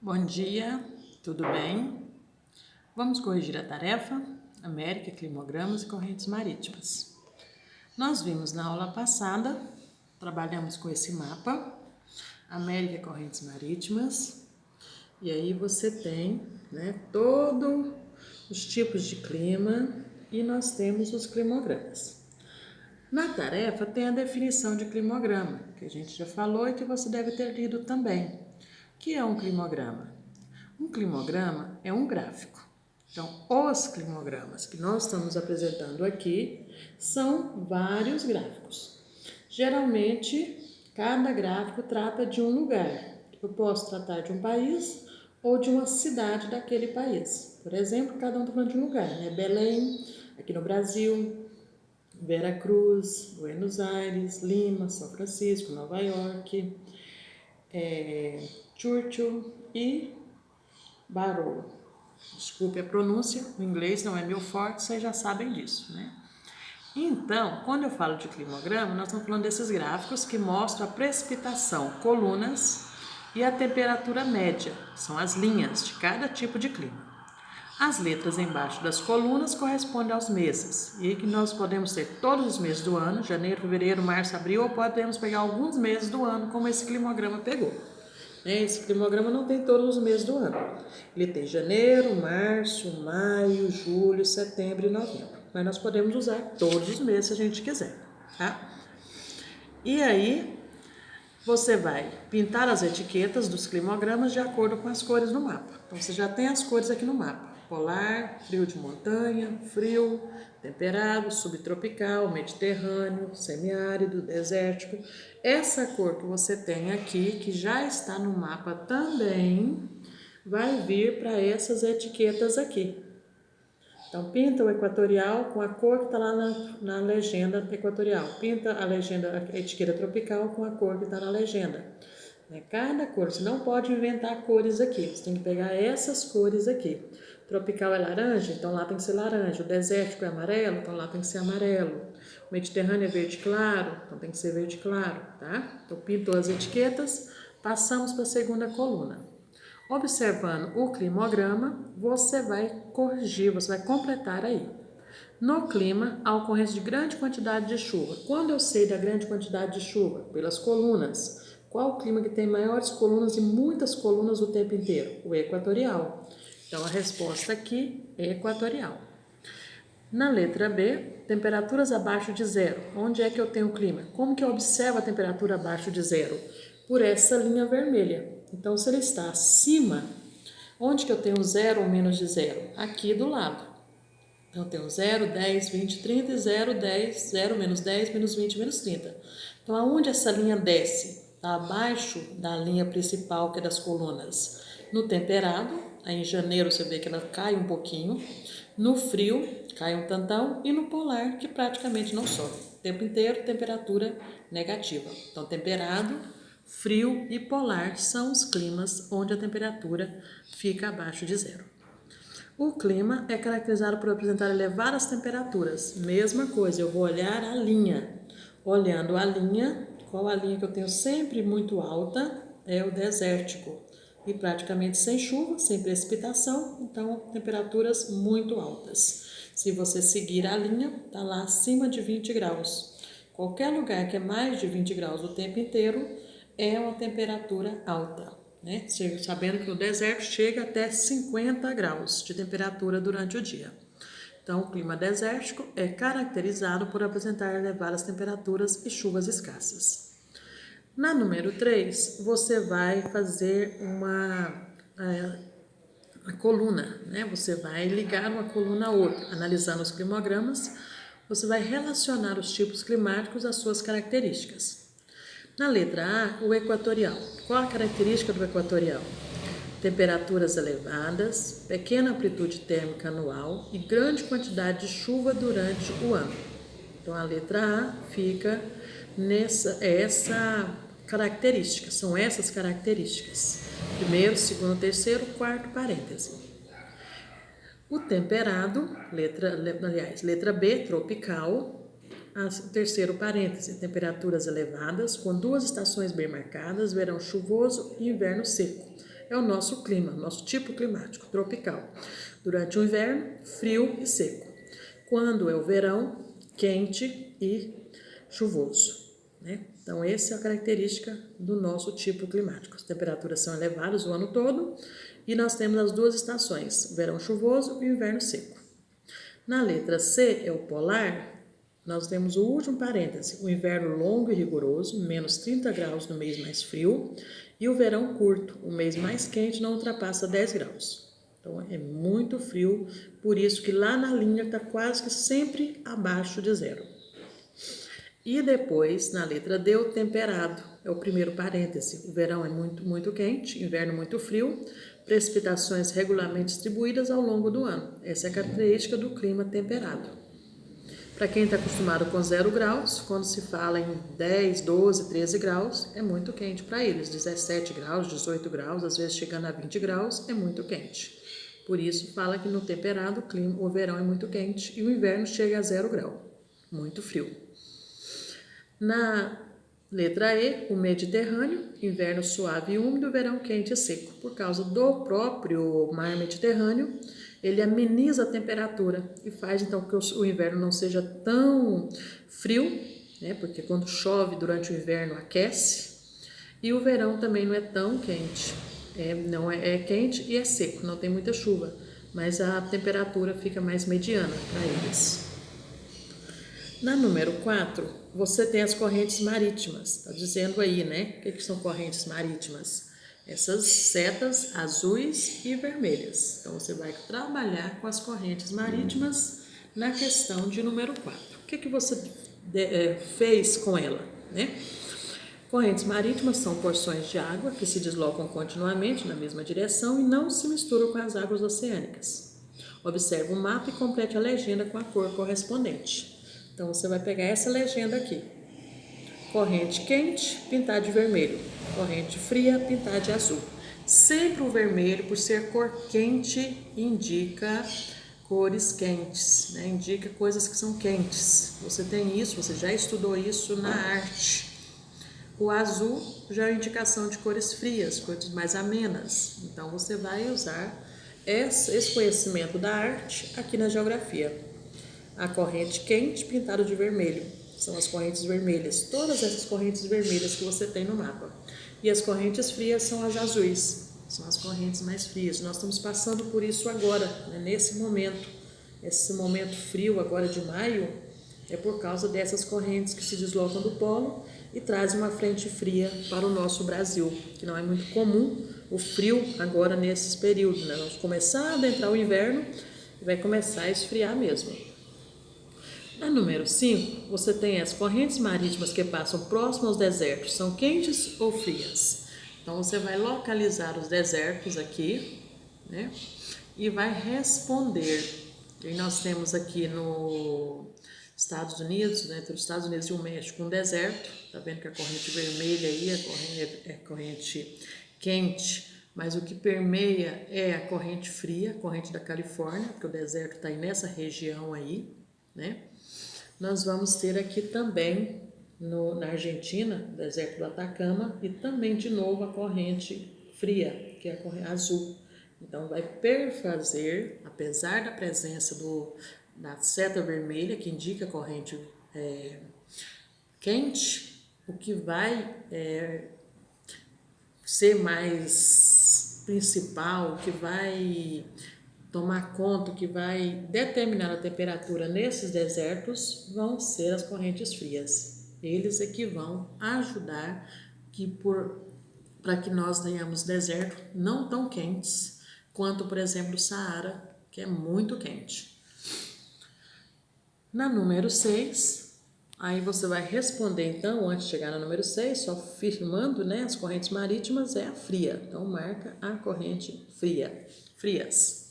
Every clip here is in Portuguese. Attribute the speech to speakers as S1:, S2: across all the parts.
S1: Bom dia, tudo bem? Vamos corrigir a tarefa América, climogramas e correntes marítimas. Nós vimos na aula passada, trabalhamos com esse mapa, América, correntes marítimas, e aí você tem todos os tipos de clima e nós temos os climogramas. Na tarefa tem a definição de climograma, que a gente já falou e que você deve ter lido também. O que é um climograma? Um climograma é um gráfico. Então, os climogramas que nós estamos apresentando aqui são vários gráficos. Geralmente, cada gráfico trata de um lugar. Eu posso tratar de um país ou de uma cidade daquele país. Por exemplo, cada um está falando de um lugar, né? Belém, aqui no Brasil, Veracruz, Buenos Aires, Lima, São Francisco, Nova York, Churchill e Barrow. Desculpe a pronúncia, o inglês não é meu forte, vocês já sabem disso, né? Então, quando eu falo de climograma, nós estamos falando desses gráficos que mostram a precipitação, colunas, e a temperatura média, são as linhas de cada tipo de clima. As letras embaixo das colunas correspondem aos meses, e aí que nós podemos ter todos os meses do ano, janeiro, fevereiro, março, abril, ou podemos pegar alguns meses do ano, como esse climograma pegou. Esse climograma não tem todos os meses do ano. Ele tem janeiro, março, maio, julho, setembro e novembro. Mas nós podemos usar todos os meses se a gente quiser, tá? E aí, você vai pintar as etiquetas dos climogramas de acordo com as cores no mapa. Então, você já tem as cores aqui no mapa. Polar, frio de montanha, frio, temperado, subtropical, mediterrâneo, semiárido, desértico. Essa cor que você tem aqui, que já está no mapa também, vai vir para essas etiquetas aqui. Então, pinta o equatorial com a cor que está lá na legenda equatorial. Pinta a etiqueta tropical com a cor que está na legenda. Cada cor, você não pode inventar cores aqui, você tem que pegar essas cores aqui. Tropical é laranja, então lá tem que ser laranja. O desértico é amarelo, então lá tem que ser amarelo. O mediterrâneo é verde claro, então tem que ser verde claro, tá? Então pintou as etiquetas, passamos para a segunda coluna. Observando o climograma, você vai corrigir, você vai completar aí. No clima, a ocorrência de grande quantidade de chuva. Quando eu sei da grande quantidade de chuva? Pelas colunas. Qual o clima que tem maiores colunas e muitas colunas o tempo inteiro? O equatorial. Então, a resposta aqui é equatorial. Na letra B, temperaturas abaixo de zero. Onde é que eu tenho o clima? Como que eu observo a temperatura abaixo de zero? Por essa linha vermelha. Então, se ele está acima, onde que eu tenho zero ou menos de zero? Aqui do lado. Então, eu tenho 0, 10, 20, 30 e 0, 10, 0, menos 10, menos 20, menos 30. Então, aonde essa linha desce? Está abaixo da linha principal, que é das colunas. No temperado, aí em janeiro você vê que ela cai um pouquinho. No frio, cai um tantão. E no polar, que praticamente não sobe. O tempo inteiro, temperatura negativa. Então, temperado, frio e polar são os climas onde a temperatura fica abaixo de zero. O clima é caracterizado por apresentar elevadas temperaturas. Mesma coisa, eu vou olhar a linha. Olhando a linha, qual a linha que eu tenho sempre muito alta? É o desértico. E praticamente sem chuva, sem precipitação, então temperaturas muito altas. Se você seguir a linha, está lá acima de 20 graus. Qualquer lugar que é mais de 20 graus o tempo inteiro é uma temperatura alta. Sabendo que no deserto chega até 50 graus de temperatura durante o dia. Então, o clima desértico é caracterizado por apresentar elevadas temperaturas e chuvas escassas. Na número 3, você vai fazer uma coluna, Você vai ligar uma coluna a outra, analisando os climogramas, você vai relacionar os tipos climáticos às suas características. Na letra A, o equatorial. Qual a característica do equatorial? Temperaturas elevadas, pequena amplitude térmica anual e grande quantidade de chuva durante o ano. Então, a letra A fica essa característica, são essas características. Primeiro, segundo, terceiro, quarto parêntese. O temperado, letra B, tropical. Terceiro parêntese, temperaturas elevadas, com duas estações bem marcadas, verão chuvoso e inverno seco. é o nosso clima, nosso tipo climático tropical. Durante o inverno, frio e seco. Quando é o verão, quente e chuvoso, né? Então, essa é a característica do nosso tipo climático. As temperaturas são elevadas o ano todo e nós temos as duas estações, o verão chuvoso e o inverno seco. Na letra C, é o polar, nós temos o último parêntese, o inverno longo e rigoroso, menos 30 graus no mês mais frio, e o verão curto, o mês mais quente não ultrapassa 10 graus. Então, é muito frio, por isso que lá na linha está quase que sempre abaixo de zero. E depois, na letra D, o temperado, é o primeiro parêntese. O verão é muito quente, inverno muito frio, precipitações regularmente distribuídas ao longo do ano. Essa é a característica do clima temperado. Para quem está acostumado com 0 graus, quando se fala em 10, 12, 13 graus, é muito quente para eles. 17 graus, 18 graus, às vezes chegando a 20 graus, é muito quente. Por isso, fala que no temperado o verão é muito quente e o inverno chega a 0 grau, muito frio. Na letra E, o Mediterrâneo, inverno suave e úmido, verão quente e seco. Por causa do próprio mar Mediterrâneo, ele ameniza a temperatura e faz então que o inverno não seja tão frio, né? Porque quando chove durante o inverno aquece, e o verão também não é tão quente. É quente e é seco, não tem muita chuva, mas a temperatura fica mais mediana para eles. Na número 4, você tem as correntes marítimas. Está dizendo aí, né? O que são correntes marítimas? Essas setas azuis e vermelhas. Então, você vai trabalhar com as correntes marítimas na questão de número 4. O que você fez com ela, né? Correntes marítimas são porções de água que se deslocam continuamente na mesma direção e não se misturam com as águas oceânicas. Observe o mapa e complete a legenda com a cor correspondente. Então, você vai pegar essa legenda aqui. Corrente quente, pintar de vermelho. Corrente fria, pintar de azul. Sempre o vermelho, por ser cor quente, indica cores quentes, né? Indica coisas que são quentes. Você tem isso, você já estudou isso na arte. O azul já é indicação de cores frias, cores mais amenas. Então, você vai usar esse conhecimento da arte aqui na geografia. A corrente quente pintada de vermelho, são as correntes vermelhas, todas essas correntes vermelhas que você tem no mapa. E as correntes frias são as azuis, são as correntes mais frias. Nós estamos passando por isso agora, né, nesse momento. Esse momento frio agora de maio é por causa dessas correntes que se deslocam do polo e trazem uma frente fria para o nosso Brasil, que não é muito comum o frio agora nesses períodos, né? Vamos começar a adentrar o inverno e vai começar a esfriar mesmo. Na número 5, você tem as correntes marítimas que passam próximo aos desertos. São quentes ou frias? Então, você vai localizar os desertos aqui, né? E vai responder. E nós temos aqui no Estados Unidos, né, entre os Estados Unidos e o México, um deserto. Tá vendo que a corrente vermelha aí é corrente quente, mas o que permeia é a corrente fria, a corrente da Califórnia, porque o deserto está aí nessa região aí, né? Nós vamos ter aqui também na Argentina, o deserto do Atacama, e também de novo a corrente fria, que é a corrente azul. Então vai perfazer, apesar da presença da seta vermelha, que indica a corrente quente, o que vai ser mais principal, o que vai tomar conta, que vai determinar a temperatura nesses desertos, vão ser as correntes frias. Eles é que vão ajudar para que nós tenhamos desertos não tão quentes quanto, por exemplo, o Saara, que é muito quente. Na número 6, aí você vai responder, então, antes de chegar na número 6, só firmando, né, as correntes marítimas é a fria. Então, marca a corrente frias.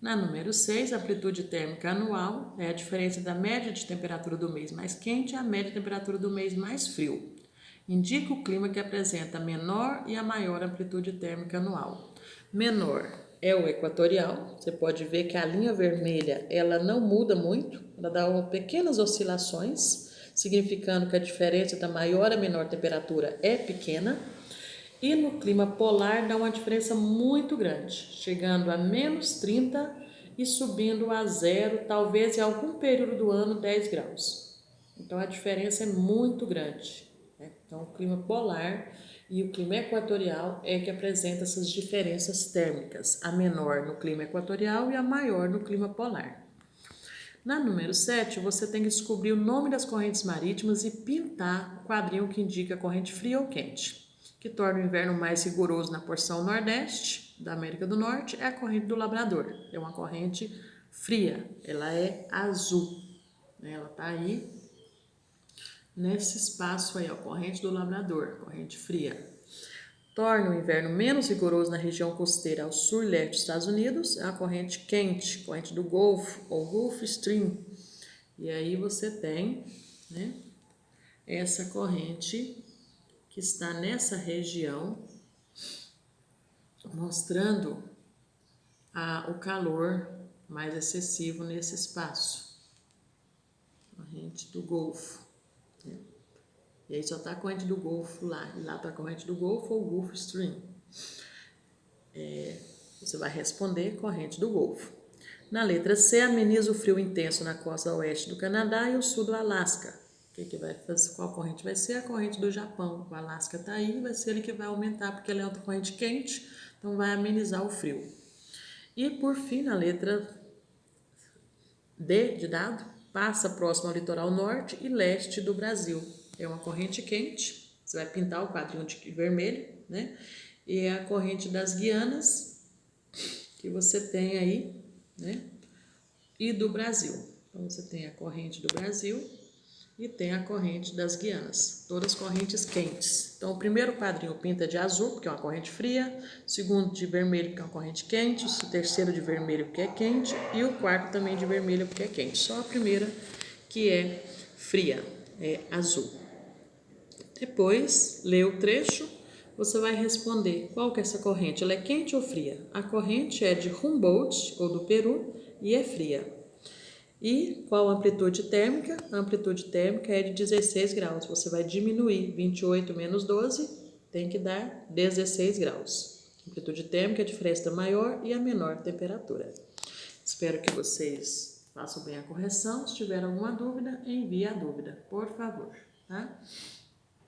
S1: Na número 6, a amplitude térmica anual é a diferença da média de temperatura do mês mais quente e a média de temperatura do mês mais frio. Indica o clima que apresenta a menor e a maior amplitude térmica anual. Menor é o equatorial. Você pode ver que a linha vermelha ela não muda muito, ela dá pequenas oscilações, significando que a diferença da maior a menor temperatura é pequena. E no clima polar dá uma diferença muito grande, chegando a menos 30 e subindo a zero, talvez em algum período do ano 10 graus. Então a diferença é muito grande, né? Então o clima polar e o clima equatorial é que apresenta essas diferenças térmicas, a menor no clima equatorial e a maior no clima polar. Na número 7, você tem que descobrir o nome das correntes marítimas e pintar o quadrinho que indica a corrente fria ou quente. Que torna o inverno mais rigoroso na porção nordeste da América do Norte é a corrente do Labrador. É uma corrente fria, ela é azul, né? Ela está aí nesse espaço aí, a corrente do Labrador, corrente fria. Torna o inverno menos rigoroso na região costeira ao sul e leste dos Estados Unidos, é a corrente quente, corrente do Golfo ou Gulf Stream. E aí você tem, né, essa corrente que está nessa região, mostrando o calor mais excessivo nesse espaço, corrente do Golfo, né? E aí só está a corrente do Golfo lá, e lá está a corrente do Golfo ou Gulf Stream. Você vai responder corrente do Golfo. Na letra C, ameniza o frio intenso na costa oeste do Canadá e o sul do Alasca. Que vai fazer? Qual corrente vai ser? A corrente do Japão. O Alasca está aí, vai ser ele que vai aumentar, porque ela é outra corrente quente, então vai amenizar o frio. E por fim, na letra D de dado, passa próximo ao litoral norte e leste do Brasil. É uma corrente quente, você vai pintar o quadrinho de vermelho, né? E é a corrente das Guianas que você tem aí, né? E do Brasil. Então você tem a corrente do Brasil e tem a corrente das Guianas, todas correntes quentes. Então o primeiro quadrinho pinta de azul, porque é uma corrente fria, o segundo de vermelho, porque é uma corrente quente, o terceiro de vermelho, porque é quente, e o quarto também de vermelho, porque é quente. Só a primeira que é fria, é azul. Depois, lê o trecho, você vai responder qual que é essa corrente, ela é quente ou fria? A corrente é de Humboldt, ou do Peru, e é fria. E qual a amplitude térmica? A amplitude térmica é de 16 graus. Você vai diminuir 28 menos 12, tem que dar 16 graus. A amplitude térmica é a diferença da maior e a menor temperatura. Espero que vocês façam bem a correção. Se tiver alguma dúvida, envie a dúvida, por favor, tá?